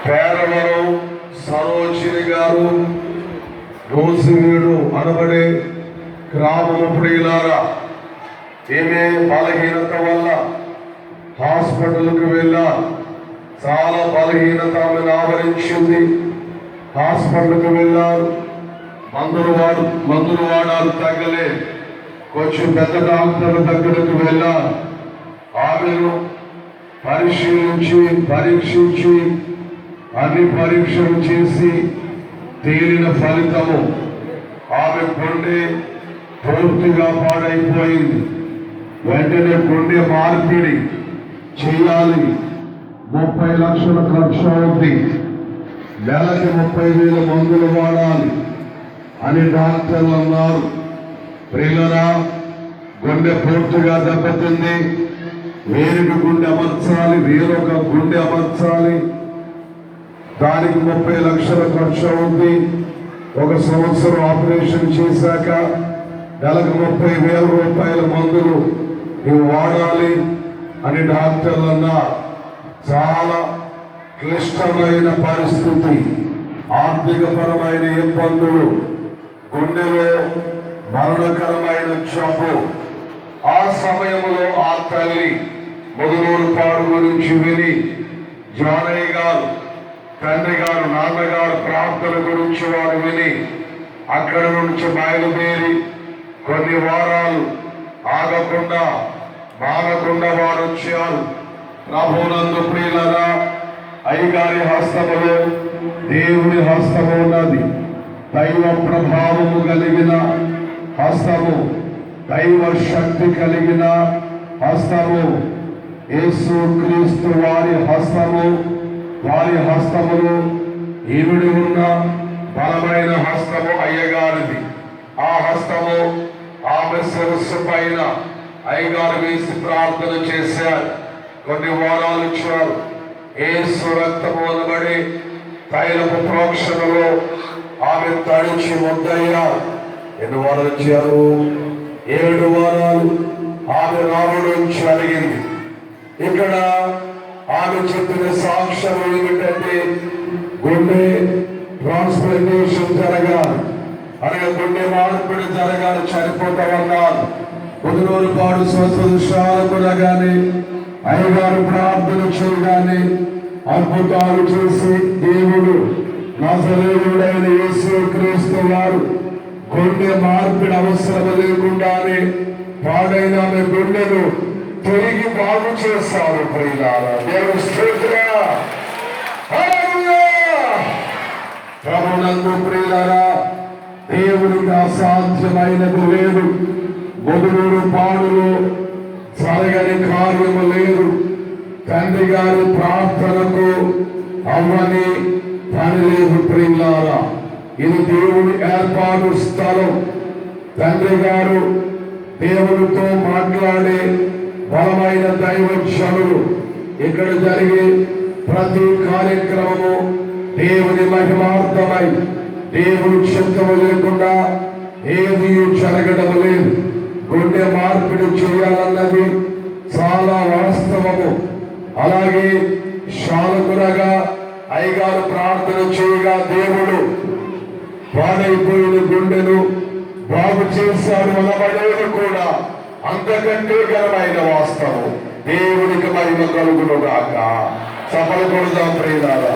పేరవరం సరోజిని గారు రోజువీడు అనబడే గ్రామము ప్రియులారా, ఏమే బలహీనత వల్ల హాస్పిటల్కి వెళ్ళా. చాలా బలహీనత ఆమెను ఆవరించింది. హాస్పిటల్కి వెళ్ళారు. మందులు వాడాలు తగ్గలే. కొంచెం పెద్ద డాక్టర్ దగ్గరకు వెళ్ళారు. ఆమెను పరీక్షించి అన్ని పరీక్షలు చేసి తేలిన ఫలితము ఆమె గుండె పూర్తిగా పాడైపోయింది. వెంటనే గుండె మార్పిడి చేయాలి. 30 లక్షల ఖర్చు అవుతుంది. నెలకి 30,000 మందులు వాడాలి అని డాక్టర్లు అన్నారు. ప్రియులరా, గుండె పూర్తిగా దెబ్బతింది. వేరొక గుండె అమర్చాలి, వేరొక గుండె అమర్చాలి. దానికి 30 లక్షల ఖర్చు అవుతుంది. 1 సంవత్సరం ఆపరేషన్ చేశాక నెలకు 30,000 రూపాయల మందులు నువ్వు వాడాలి అని డాక్టర్లు అన్నారు. చాలా క్లిష్టమైన పరిస్థితి, ఆర్థికపరమైన ఇబ్బందులు, గుండెలో మరణకరమైన జబ్బు. ఆ సమయంలో ఆ తల్లి ముదునూరుపాడు గురించి విని, జానయ్య గారు, తండ్రి గారు, నాన్నగారు ప్రార్థన గురించి వారు విని అక్కడి నుంచి బయలుదేరి కొన్ని వారాలు ఆగకుండా మానకుండా వారు వచ్చారు. ప్రభునందు ప్రియులరా, అయ్యగారి హస్తములో దేవుని హస్తము ఉన్నది. దైవ ప్రభావము కలిగిన హస్తము, దైవ శక్తి కలిగిన హస్తము, యేసు క్రీస్తు వారి హస్తములో ఈవిడి ఉన్న బలమైన హస్తము అయ్యగారిది. ఆ హస్తము ఆమె శిరస్సు పైన అయ్యగారు వేసి ప్రార్థన చేశారు. కొన్ని వారాలు ఇచ్చారు. యేసు రక్తము అనబడి తైలపు ప్రోక్షణలో ఆమె తడిచి ముద్దయ్యారు. ఎన్ని వారాలు ఇచ్చారు? 7 వారాలు ఆమె రావడం జరిగింది. ఇక్కడ ఆమె చెప్పిన సాక్ష్యం ఏమిటంటే, గుండె ట్రాన్స్ప్లాంటేషన్ జరగాలి, అనగా గుండె మార్పిడి జరగాలి, చనిపోతామన్నారు. ముదునూరుపాడు స్వస్థశాలకు రాగానే అయ్యగారు ప్రార్థన చేయగానే అద్భుతాలు చేసి దేవుడు నజరేయుడైన యేసు క్రీస్తు వారు గుండె మార్పిడి అవసరం లేకుండానే పాడైన ఆమె గుండెను తిరిగి బాగు చేశారు. ప్రియులారా, దేవుని స్తోత్రం. హల్లెలూయా. ప్రభునందు ప్రియులారా, దేవునికి అసాధ్యమైనది లేదు. ముదునూరుపాడులో జరగని కార్యము లేదు. తండ్రి గారి ప్రార్థనకు అవ్వని పని లేదు. ప్రియులారా, ఇది దేవుని ఏర్పాటు స్థలం. తండ్రి గారు దేవునితో మాట్లాడే బలమైన దైవజనులు. ఇక్కడ జరిగే ప్రతి కార్యక్రమము దేవుని మహిమార్థమై, దేవుని చిత్తము లేకుండా ఏది జరగడం లేదు. గుండె మార్పిడి చేయాలన్నది చాలా వాస్తవము. అలాగే శాలకురగా అయ్యగారు ప్రార్థన చేయగా దేవుడు పాడైపోయిన గుండెను బాగు చేశాడు అనబడేది కూడా అంతకంటే ఘనమైన వాస్తవం. దేవునికి మహిమ కలుగును గాక. సఫల కొడదాం ప్రియులారా.